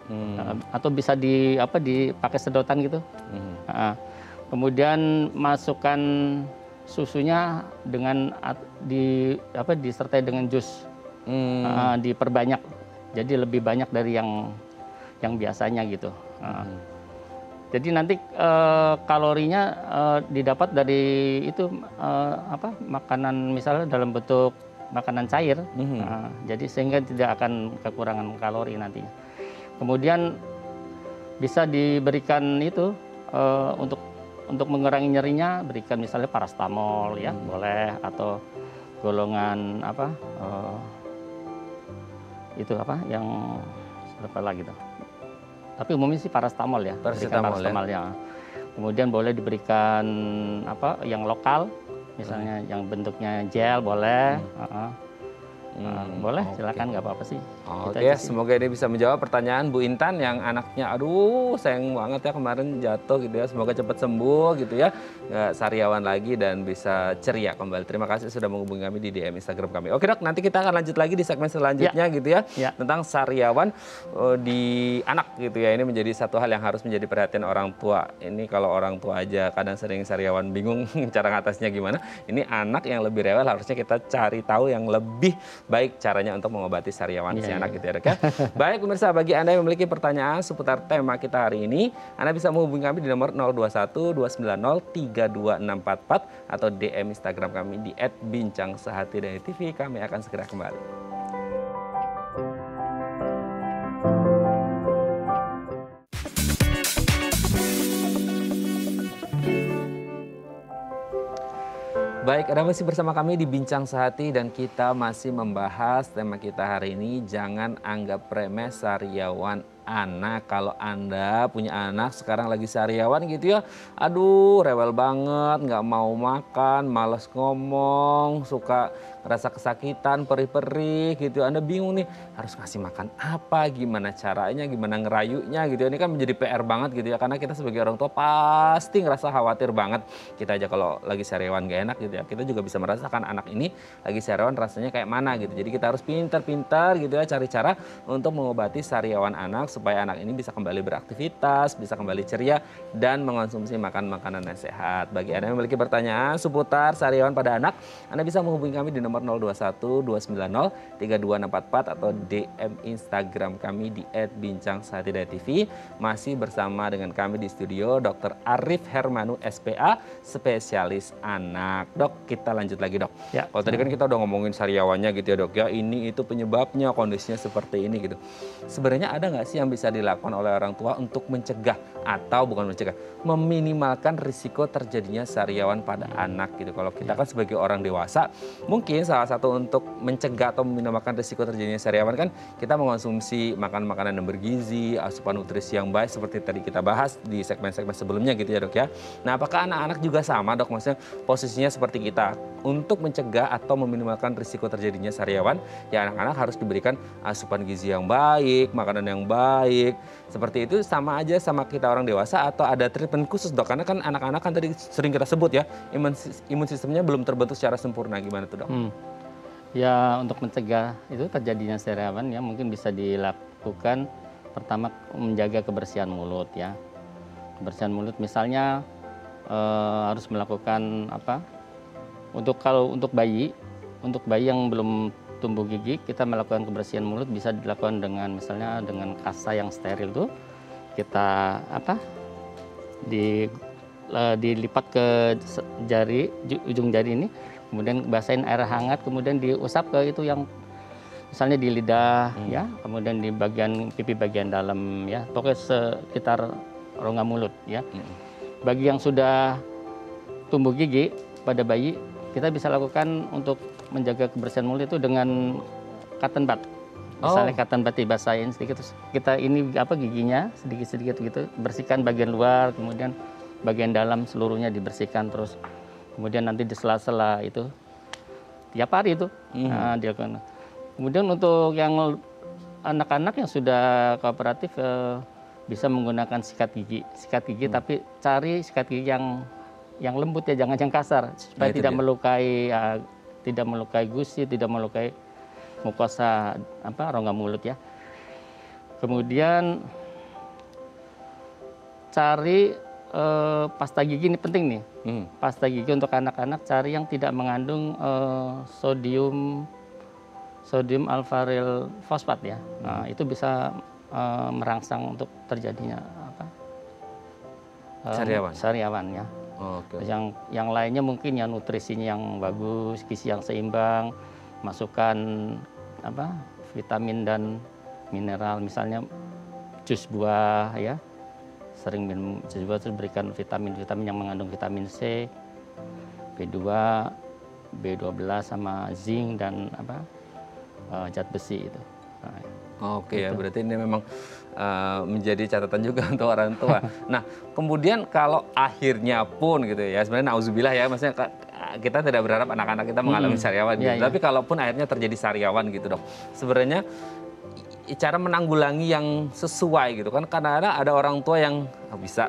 atau bisa dipakai sedotan gitu. Kemudian masukkan susunya dengan disertai dengan jus. Diperbanyak, jadi lebih banyak dari yang biasanya gitu. Jadi nanti kalorinya didapat dari itu makanan misalnya dalam bentuk makanan cair, jadi sehingga tidak akan kekurangan kalori nantinya. Kemudian bisa diberikan itu untuk mengurangi nyerinya, berikan misalnya paracetamol ya boleh, atau golongan yang apa lagi tuh. Tapi umumnya sih paracetamol ya. Paracetamol ya. Kemudian boleh diberikan yang lokal, misalnya yang bentuknya gel boleh. Boleh, silakan, nggak apa-apa sih. Oke, semoga ini bisa menjawab pertanyaan Bu Intan yang anaknya, aduh sayang banget ya kemarin jatuh gitu ya. Semoga cepat sembuh gitu ya, nggak sariawan lagi dan bisa ceria kembali. Terima kasih sudah menghubungi kami di DM Instagram kami. Oke dok, nanti kita akan lanjut lagi di segmen selanjutnya gitu ya, tentang sariawan di anak gitu ya. Ini menjadi satu hal yang harus menjadi perhatian orang tua. Ini kalau orang tua aja kadang sering sariawan bingung cara ngatasnya gimana. Ini anak yang lebih rewel harusnya kita cari tahu yang lebih baik caranya untuk mengobati sariawan si anak gitu ya dok ya. Baik pemirsa, bagi Anda yang memiliki pertanyaan seputar tema kita hari ini, Anda bisa menghubungi kami di nomor 021 290 32644 atau DM Instagram kami di @bincangsehati dari TV. Kami akan segera kembali. Baik, Anda masih bersama kami di Bincang Sehati dan kita masih membahas tema kita hari ini, jangan anggap remeh sariawan anak. Kalau Anda punya anak sekarang lagi sariawan gitu ya, aduh rewel banget, nggak mau makan, malas ngomong, suka rasa kesakitan, perih-perih gitu. Anda bingung nih harus ngasih makan apa, gimana caranya, gimana ngerayunya gitu. Ini kan menjadi PR banget gitu ya, karena kita sebagai orang tua pasti ngerasa khawatir banget. Kita aja kalau lagi sariawan gak enak gitu ya, kita juga bisa merasakan anak ini lagi sariawan rasanya kayak mana gitu. Jadi kita harus pintar-pintar gitu ya cari cara untuk mengobati sariawan anak supaya anak ini bisa kembali beraktivitas, bisa kembali ceria, dan mengonsumsi makanan yang sehat. Bagi Anda yang memiliki pertanyaan seputar sariawan pada anak, Anda bisa menghubungi kami di nomor 021 290 3244 atau DM Instagram kami di @bincangsahatidayatv. Masih bersama dengan kami di studio Dr. Arif Hermanu SPA, spesialis anak. Dok, kita lanjut lagi dok. Ya. Kalau tadi kan kita udah ngomongin sariawannya gitu ya dok ya, ini itu penyebabnya, kondisinya seperti ini gitu. Sebenarnya ada nggak sih yang bisa dilakukan oleh orang tua untuk mencegah atau bukan mencegah, meminimalkan risiko terjadinya sariawan pada anak gitu. Kalau kita kan sebagai orang dewasa, mungkin salah satu untuk mencegah atau meminimalkan risiko terjadinya sariawan kan kita mengonsumsi makanan yang bergizi, asupan nutrisi yang baik seperti tadi kita bahas di segmen-segmen sebelumnya gitu ya dok ya. Nah apakah anak-anak juga sama dok, maksudnya posisinya seperti kita untuk mencegah atau meminimalkan risiko terjadinya sariawan, ya anak-anak harus diberikan asupan gizi yang baik, makanan yang baik. Seperti itu sama aja sama kita orang dewasa atau ada treatment khusus dok? Karena kan anak-anak kan tadi sering kita sebut ya, imun sistemnya belum terbentuk secara sempurna, gimana tuh dok? Ya untuk mencegah itu terjadinya sariawan ya mungkin bisa dilakukan pertama menjaga kebersihan mulut ya. Kebersihan mulut misalnya harus melakukan apa? Untuk bayi yang belum tumbuh gigi, kita melakukan kebersihan mulut bisa dilakukan dengan misalnya dengan kasa yang steril tuh kita dilipat ke jari, ujung jari ini, kemudian basahin air hangat, kemudian diusap ke itu yang misalnya di lidah ya, kemudian di bagian pipi bagian dalam ya, pokoknya sekitar rongga mulut ya. Bagi yang sudah tumbuh gigi pada bayi, kita bisa lakukan untuk menjaga kebersihan mulut itu dengan cotton bud. Misalnya cotton bud dibasahin sedikit, terus kita ini giginya sedikit-sedikit gitu, bersihkan bagian luar, kemudian bagian dalam seluruhnya dibersihkan, terus kemudian nanti di sela-sela itu tiap hari itu dilakukan. Kemudian untuk yang anak-anak yang sudah kooperatif bisa menggunakan sikat gigi tapi cari sikat gigi yang lembut ya, jangan yang kasar supaya tidak melukai gusi, tidak melukai mukosa rongga mulut ya. Kemudian cari pasta gigi, ini penting nih. Pasta gigi untuk anak-anak cari yang tidak mengandung sodium alfaryl fosfat ya. Nah, itu bisa merangsang untuk terjadinya sariawan ya. Yang lainnya mungkin ya nutrisinya yang bagus, gizi yang seimbang, masukkan vitamin dan mineral, misalnya jus buah ya, sering minum jus buah, terus berikan vitamin yang mengandung vitamin C, B2, B12 sama zinc dan zat besi itu. Oke ya, berarti ini memang menjadi catatan juga untuk orang tua. Nah, kemudian kalau akhirnya pun gitu ya, sebenarnya nauzubillah ya, maksudnya kita tidak berharap anak-anak kita mengalami sariawan gitu. Tapi kalaupun akhirnya terjadi sariawan gitu dok, sebenarnya cara menanggulangi yang sesuai gitu kan, karena ada orang tua yang bisa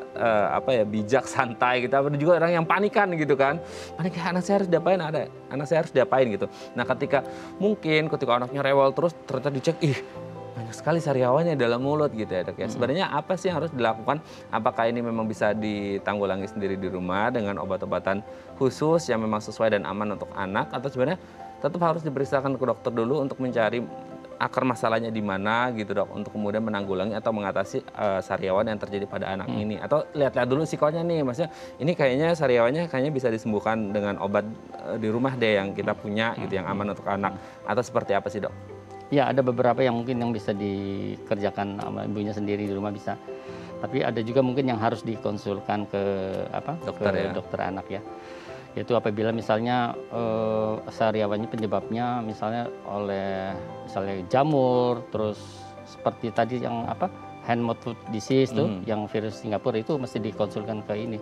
bijak santai gitu, ada juga orang yang panikan gitu kan, panik anak saya harus diapain, anak saya harus diapain gitu. Nah ketika anaknya rewel terus ternyata dicek, banyak sekali sariawannya dalam mulut gitu ya dok ya. Sebenarnya apa sih yang harus dilakukan? Apakah ini memang bisa ditanggulangi sendiri di rumah dengan obat-obatan khusus yang memang sesuai dan aman untuk anak, atau sebenarnya tetap harus diperiksakan ke dokter dulu untuk mencari akar masalahnya di mana gitu dok, untuk kemudian menanggulangi atau mengatasi sariawan yang terjadi pada anak ini? Atau lihat-lihat dulu psikonya nih, maksudnya ini kayaknya sariawannya bisa disembuhkan dengan obat di rumah deh yang kita punya gitu, yang aman untuk anak, atau seperti apa sih dok? Ya, ada beberapa yang mungkin yang bisa dikerjakan sama ibunya sendiri di rumah bisa. Tapi ada juga mungkin yang harus dikonsulkan ke dokter anak ya. Yaitu apabila misalnya sariawannya penyebabnya misalnya jamur, terus seperti tadi yang hand mouth foot disease tuh, yang virus Singapura, itu mesti dikonsulkan ke ini.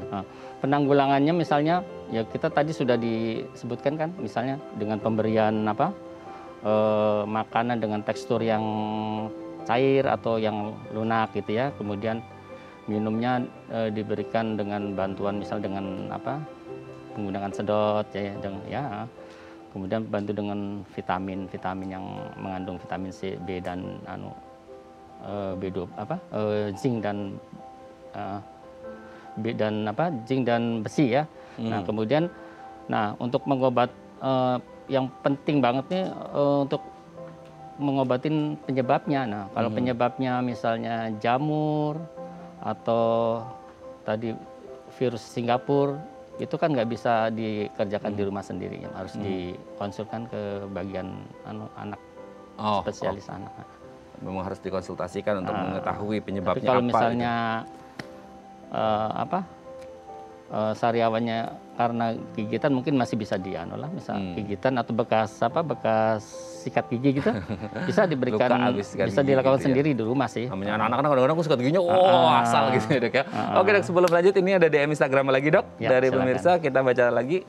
Nah, penanggulangannya misalnya ya kita tadi sudah disebutkan kan, misalnya dengan pemberian makanan dengan tekstur yang cair atau yang lunak gitu ya. Kemudian minumnya diberikan dengan bantuan misal dengan menggunakan sedot ya. Kemudian bantu dengan vitamin yang mengandung vitamin C, B dan zinc dan besi ya. Nah kemudian, untuk mengobat yang penting banget nih untuk mengobatin penyebabnya. Nah kalau penyebabnya misalnya jamur atau tadi virus Singapura, itu kan nggak bisa dikerjakan di rumah sendiri, harus dikonsulkan ke bagian anak, spesialis anak. Memang harus dikonsultasikan untuk mengetahui penyebabnya. Tapi kalau apa misalnya sariawannya karena gigitan, mungkin masih bisa misal gigitan atau bekas sikat gigi gitu, bisa diberikan, bisa dilakukan gitu sendiri di rumah sih. Namanya anak-anak kadang-kadang aku sikat giginya, asal gitu ya dok ya. Oke dok, sebelum lanjut ini ada DM Instagram lagi dok, dari silakan. Pemirsa, kita baca lagi.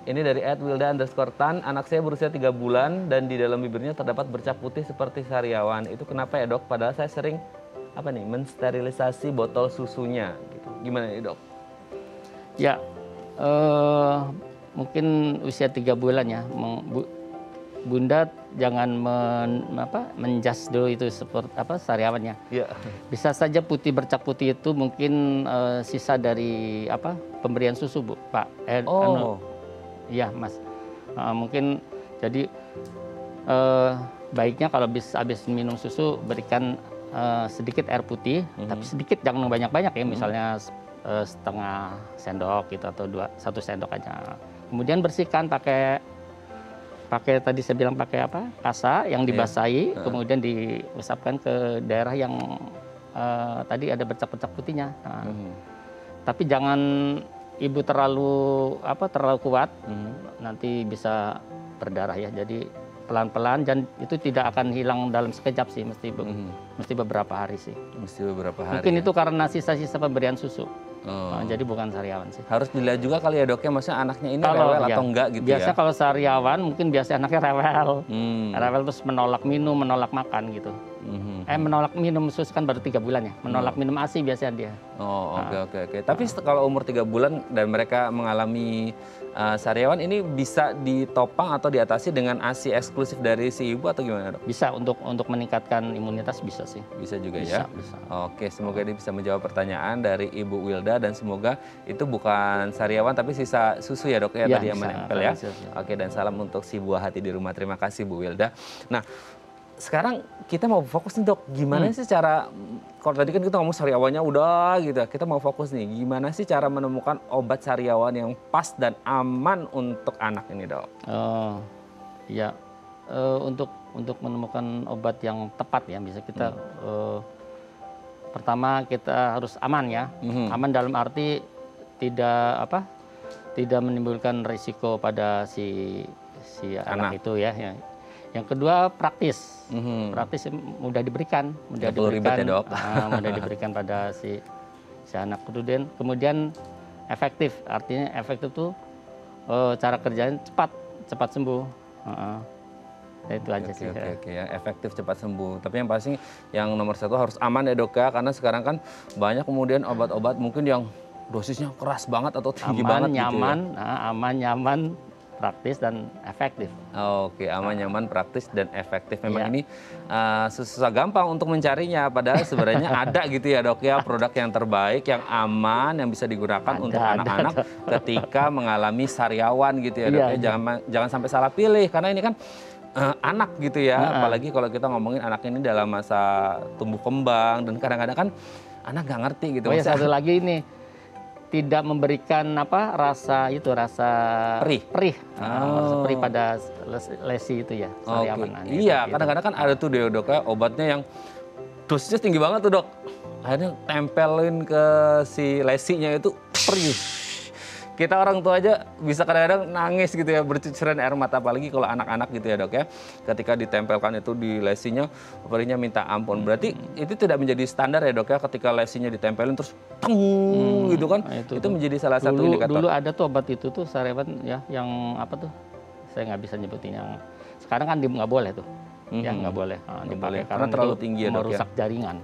Ini dari @wilda_tan, anak saya berusia 3 bulan dan di dalam bibirnya terdapat bercak putih seperti sariawan. Itu kenapa ya dok? Padahal saya sering mensterilisasi botol susunya. Gitu. Gimana nih dok? Ya, mungkin usia 3 bulan ya. Bunda jangan menjas dulu itu seperti sariawannya. Ya. Bisa saja bercak putih itu mungkin sisa dari pemberian susu Bu, Pak. Iya Mas, mungkin jadi baiknya kalau habis minum susu berikan sedikit air putih, tapi sedikit, jangan banyak-banyak ya, misalnya setengah sendok gitu atau 1 sendok aja. Kemudian bersihkan pakai tadi saya bilang pakai kasa yang dibasahi, kemudian diusapkan ke daerah yang tadi ada bercak-bercak putihnya. Tapi jangan ibu terlalu kuat, nanti bisa berdarah ya. Jadi pelan-pelan, dan itu tidak akan hilang dalam sekejap sih, mesti beberapa hari sih. Mesti beberapa hari. Mungkin itu karena sisa-sisa pemberian susu. Jadi bukan sariawan sih. Harus dilihat juga kali ya dok ya, maksudnya anaknya ini rewel atau enggak gitu biasa ya. Kalau sariawan mungkin biasa anaknya rewel. Rewel terus menolak minum, menolak makan gitu. Menolak minum susu kan baru 3 bulan ya. Menolak minum ASI biasanya dia. Oke. Tapi kalau umur 3 bulan dan mereka mengalami sariawan, ini bisa ditopang atau diatasi dengan ASI eksklusif dari si ibu atau gimana dok? Bisa, untuk meningkatkan imunitas bisa sih. Bisa juga bisa, ya? Bisa. Oke, semoga ini bisa menjawab pertanyaan dari Ibu Wilda, dan semoga itu bukan sariawan tapi sisa susu ya dok ya, tadi yang menempel ya. Oke, dan salam untuk si buah hati di rumah. Terima kasih Bu Wilda. Nah, sekarang kita mau fokus nih dok, gimana sih cara, kalau tadi kan kita ngomong sariawannya udah gitu, kita mau fokus nih, gimana sih cara menemukan obat sariawan yang pas dan aman untuk anak ini dok? Untuk menemukan obat yang tepat ya, bisa kita pertama kita harus aman ya, aman dalam arti tidak menimbulkan risiko pada si anak itu ya. Yang kedua praktis, praktis mudah diberikan, mudah diberikan pada si anak. Kemudian efektif, artinya efektif itu cara kerjanya cepat sembuh. Itu aja sih. Oke, ya, efektif cepat sembuh. Tapi yang pasti yang nomor 1 harus aman ya dok ya, karena sekarang kan banyak kemudian obat-obat mungkin yang dosisnya keras banget atau tinggi banget nyaman, gitu ya. Aman, nyaman, praktis dan efektif. Oke, aman, nyaman, praktis dan efektif. Memang ini susah gampang untuk mencarinya, padahal sebenarnya ada gitu ya dok ya, produk yang terbaik, yang aman, yang bisa digunakan untuk anak-anak ketika mengalami sariawan gitu ya dok ya. Jangan sampai salah pilih, karena ini kan anak gitu ya, apalagi kalau kita ngomongin anak ini dalam masa tumbuh kembang, dan kadang-kadang kan anak nggak ngerti gitu. Oh ya, satu lagi ini, tidak memberikan rasa perih pada lesi itu ya, sariawan. Iya, kadang-kadang kan ada tuh dok ya, obatnya yang dosisnya tinggi banget tuh dok, akhirnya tempelin ke si lesinya itu perih. Kita orang tua aja bisa kadang-kadang nangis gitu ya, bercucuran air mata, apalagi kalau anak-anak gitu ya dok ya. Ketika ditempelkan itu di lesinya, perihnya minta ampun. Berarti itu tidak menjadi standar ya dok ya, ketika lesinya ditempelin terus gitu kan. Itu menjadi salah satu indikator. Dulu ada tuh obat itu tuh sariawan ya, yang saya nggak bisa nyebutin, yang sekarang kan nggak boleh tuh. Ya nggak boleh dipakai karena terlalu tinggi ya dok ya. Merusak jaringan.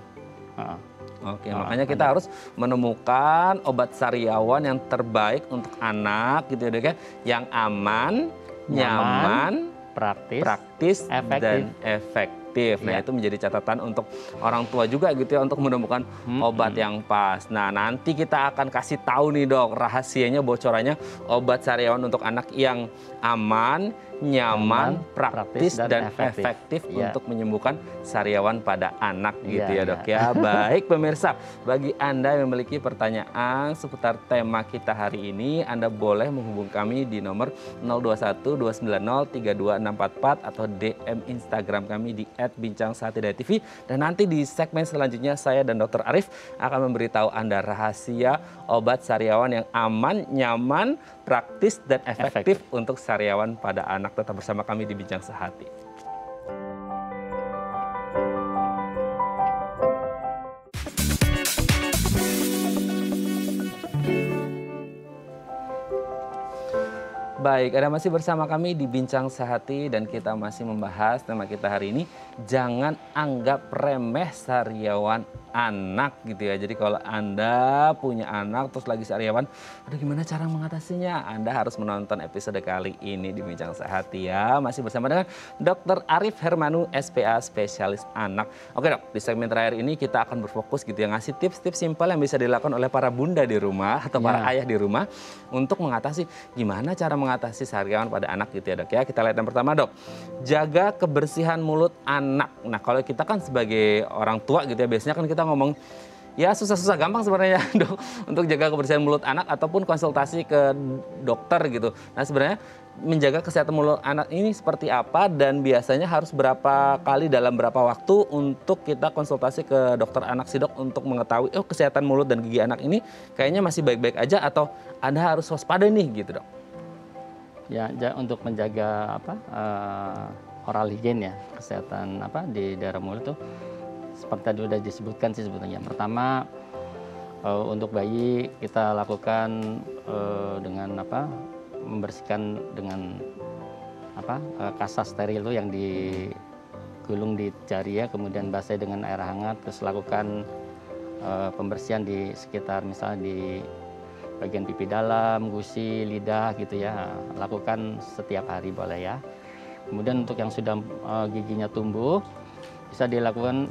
Oke, makanya kita harus menemukan obat sariawan yang terbaik untuk anak gitu ya dok ya, yang aman, nyaman, praktis, dan efektif. efektif. Nah, itu menjadi catatan untuk orang tua juga gitu ya untuk menemukan obat yang pas. Nah, nanti kita akan kasih tahu nih dok rahasianya, bocorannya obat sariawan untuk anak yang aman, nyaman, praktis dan efektif untuk menyembuhkan sariawan pada anak gitu ya dok ya. Baik pemirsa, bagi Anda yang memiliki pertanyaan seputar tema kita hari ini, Anda boleh menghubungi kami di nomor 021-290-32644 atau DM Instagram kami di @bincangsehat.tv. Dan nanti di segmen selanjutnya saya dan Dr. Arif akan memberitahu Anda rahasia obat sariawan yang aman, nyaman, praktis dan efektif untuk sariawan pada anak. Tetap bersama kami di Bincang Sehati. Baik, Anda masih bersama kami di Bincang Sehati dan kita masih membahas tema kita hari ini, jangan anggap remeh sariawan anak gitu ya. Jadi kalau Anda punya anak terus lagi sariawan, aduh gimana cara mengatasinya? Anda harus menonton episode kali ini di Bincang Sehati ya. Masih bersama dengan Dr. Arif Hermanu, SPA, spesialis anak. Oke dok, di segmen terakhir ini kita akan berfokus gitu ya, ngasih tips-tips simpel yang bisa dilakukan oleh para bunda di rumah atau para ayah di rumah untuk mengatasi gimana cara mengatasi sariawan pada anak gitu ya dok ya. Kita lihat yang pertama dok, jaga kebersihan mulut anak. Nah kalau kita kan sebagai orang tua gitu ya, biasanya kan kita ngomong ya susah-susah gampang sebenarnya dok untuk jaga kebersihan mulut anak ataupun konsultasi ke dokter gitu. Nah sebenarnya menjaga kesehatan mulut anak ini seperti apa dan biasanya harus berapa kali dalam berapa waktu untuk kita konsultasi ke dokter anak sih dok untuk mengetahui oh kesehatan mulut dan gigi anak ini kayaknya masih baik-baik aja atau Anda harus waspada nih gitu dok. Ya, untuk menjaga oral hygiene ya, kesehatan di daerah mulut tuh seperti tadi udah disebutkan sih sebetulnya. Pertama untuk bayi kita lakukan dengan membersihkan dengan kasa steril tuh yang digulung di jari ya, kemudian basahi dengan air hangat, terus lakukan pembersihan di sekitar misalnya di bagian pipi dalam, gusi, lidah gitu ya, lakukan setiap hari boleh ya. Kemudian untuk yang sudah giginya tumbuh, bisa dilakukan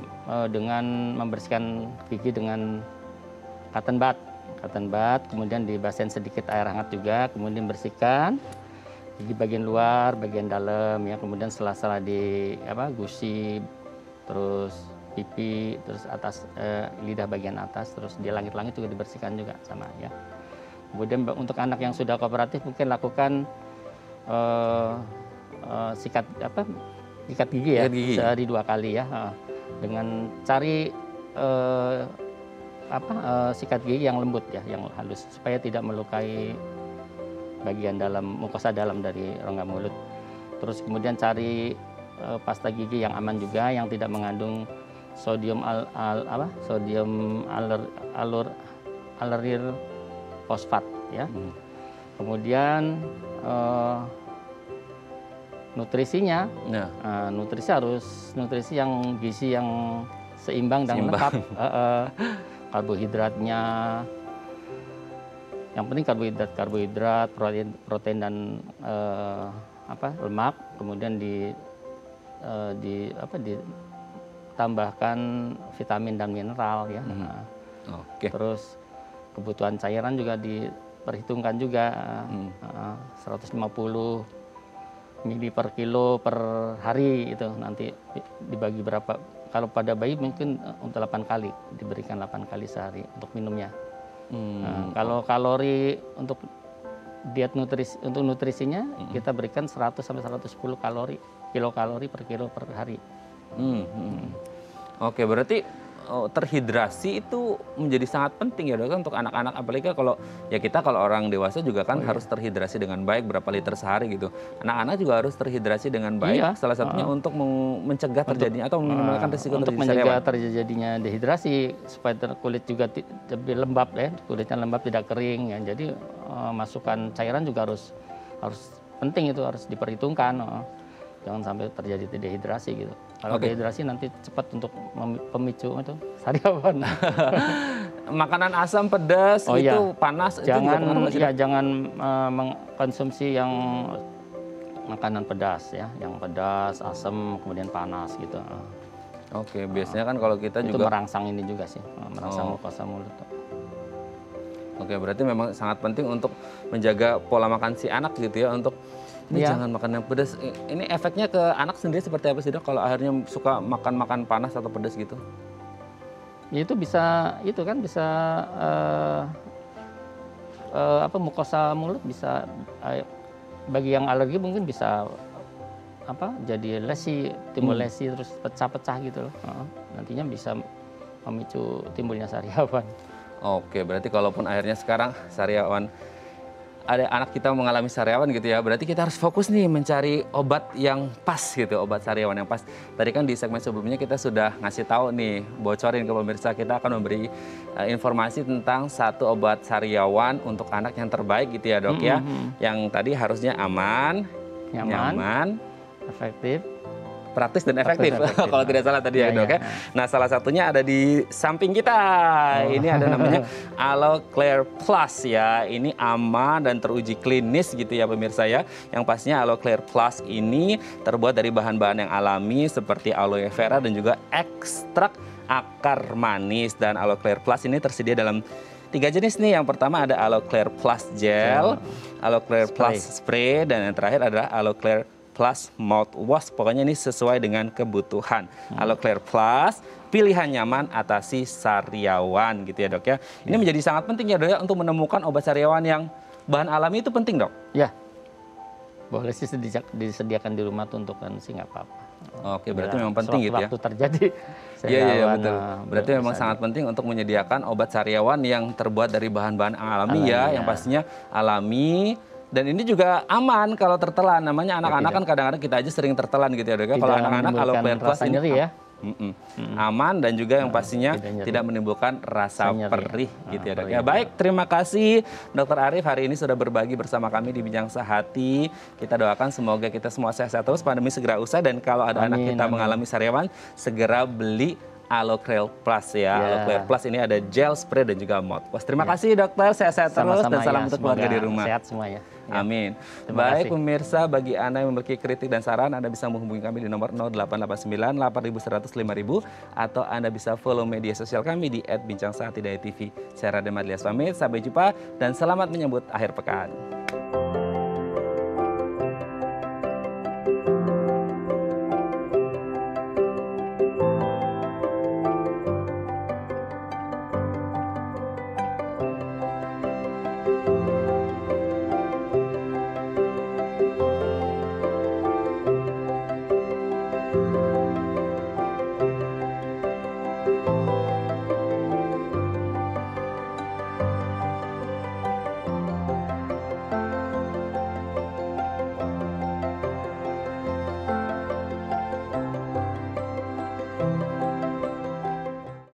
dengan membersihkan gigi dengan cotton bud, kemudian dibasahin sedikit air hangat juga, kemudian bersihkan gigi bagian luar, bagian dalam ya, kemudian sela-sela di gusi, terus pipi, terus atas lidah bagian atas, terus di langit-langit juga dibersihkan juga sama ya. Kemudian untuk anak yang sudah kooperatif mungkin lakukan sikat gigi ya, sehari 2 kali ya, dengan cari sikat gigi yang lembut ya, yang halus supaya tidak melukai bagian dalam mukosa dalam dari rongga mulut. Terus kemudian cari pasta gigi yang aman juga, yang tidak mengandung sodium aluryl fosfat ya. Kemudian nutrisinya, nutrisi yang gizi yang seimbang dan lengkap. Karbohidratnya, yang penting karbohidrat, protein dan lemak. Kemudian ditambahkan vitamin dan mineral ya. Terus kebutuhan cairan juga diperhitungkan juga, 150 mili per kilo per hari itu nanti dibagi berapa. Kalau pada bayi mungkin untuk 8 kali, diberikan 8 kali sehari untuk minumnya. Kalau kalori untuk diet nutrisinya kita berikan 100 sampai 110 kilokalori per kilo per hari. Oke, berarti terhidrasi itu menjadi sangat penting ya dok untuk anak-anak, apalagi kalau ya kita kalau orang dewasa juga kan harus terhidrasi dengan baik berapa liter sehari gitu. Anak-anak juga harus terhidrasi dengan baik, salah satunya untuk mencegah terjadinya atau meminimalkan risiko untuk mencegah terjadinya dehidrasi supaya kulit juga lebih lembab ya, kulitnya lembab tidak kering ya. Jadi masukan cairan juga harus penting, itu harus diperhitungkan. Jangan sampai terjadi dehidrasi gitu. Kalau dehidrasi nanti cepat untuk pemicu itu sariawan. Makanan asam, pedas, panas, jangan mengkonsumsi yang makanan pedas ya, yang pedas, asam, kemudian panas gitu. Oke, biasanya kan kalau kita Itu juga merangsang ini juga sih, merangsang mukosa mulut. Oke, berarti memang sangat penting untuk menjaga pola makan si anak gitu ya, untuk ini Iya. jangan makan yang pedas. Ini efeknya ke anak sendiri seperti apa sih, Dok, kalau akhirnya suka makan panas atau pedas gitu? Ya itu bisa, itu kan bisa mukosa mulut bisa bagi yang alergi mungkin bisa jadi lesi, timbul lesi terus pecah-pecah gitu loh. Nantinya bisa memicu timbulnya sariawan. Oke, berarti kalaupun akhirnya sekarang sariawan, ada anak kita mengalami sariawan gitu ya, berarti kita harus fokus nih mencari obat yang pas gitu, obat sariawan yang pas. Tadi kan di segmen sebelumnya kita sudah ngasih tahu nih, bocorin ke pemirsa, kita akan memberi informasi tentang satu obat sariawan untuk anak yang terbaik gitu ya, Dok ya. Yang tadi harusnya aman, nyaman, efektif, praktis dan efektif. Kalau tidak salah tadi ya, Dok ya. Nah, salah satunya ada di samping kita. Ini ada namanya Aloe Claire Plus ya. Ini aman dan teruji klinis gitu ya pemirsa ya. Yang pastinya Aloe Claire Plus ini terbuat dari bahan-bahan yang alami seperti aloe vera dan juga ekstrak akar manis. Dan Aloe Claire Plus ini tersedia dalam 3 jenis nih. Yang pertama ada Aloe Claire Plus Gel, Aloe Claire Plus Spray, dan yang terakhir adalah Aloe Claire Plus Mouthwash. Pokoknya ini sesuai dengan kebutuhan. Aloe Claire Plus, pilihan nyaman atasi sariawan gitu ya, Dok ya. Ini menjadi sangat penting ya, Dok ya, untuk menemukan obat sariawan yang bahan alami itu penting, Dok. Ya, boleh sih disediakan di rumah tuh untuk kan sih nggak apa-apa. Oke, berarti memang penting gitu ya. Waktu terjadi Iya, betul. Berarti memang sangat penting untuk menyediakan obat sariawan yang terbuat dari bahan-bahan alami ya, yang pastinya alami. Dan ini juga aman kalau tertelan. Namanya anak-anak kan kadang-kadang kita aja sering tertelan gitu ya, Dok. Kalau anak-anak Aloe Claire Plus ini ya. Aman dan juga yang pastinya tidak menimbulkan rasa perih gitu ya, Dok. Ya, baik, terima kasih Dr. Arief hari ini sudah berbagi bersama kami di Bincang Sehati. Kita doakan semoga kita semua sehat terus, pandemi segera usai, dan kalau ada anak kita mengalami sariawan segera beli Aloe Claire Plus ya. Aloe Claire Plus ini ada gel, spray, dan juga mouthwash. Terima kasih dokter, sehat-sehat terus dan salam untuk keluarga di rumah. Sehat semua ya. Amin. Baik pemirsa, bagi Anda yang memiliki kritik dan saran, Anda bisa menghubungi kami di nomor 0889 8100 5000 atau Anda bisa follow media sosial kami di @bincang sehati.tv. Saya Raden Madlias pamit, sampai jumpa dan selamat menyambut akhir pekan.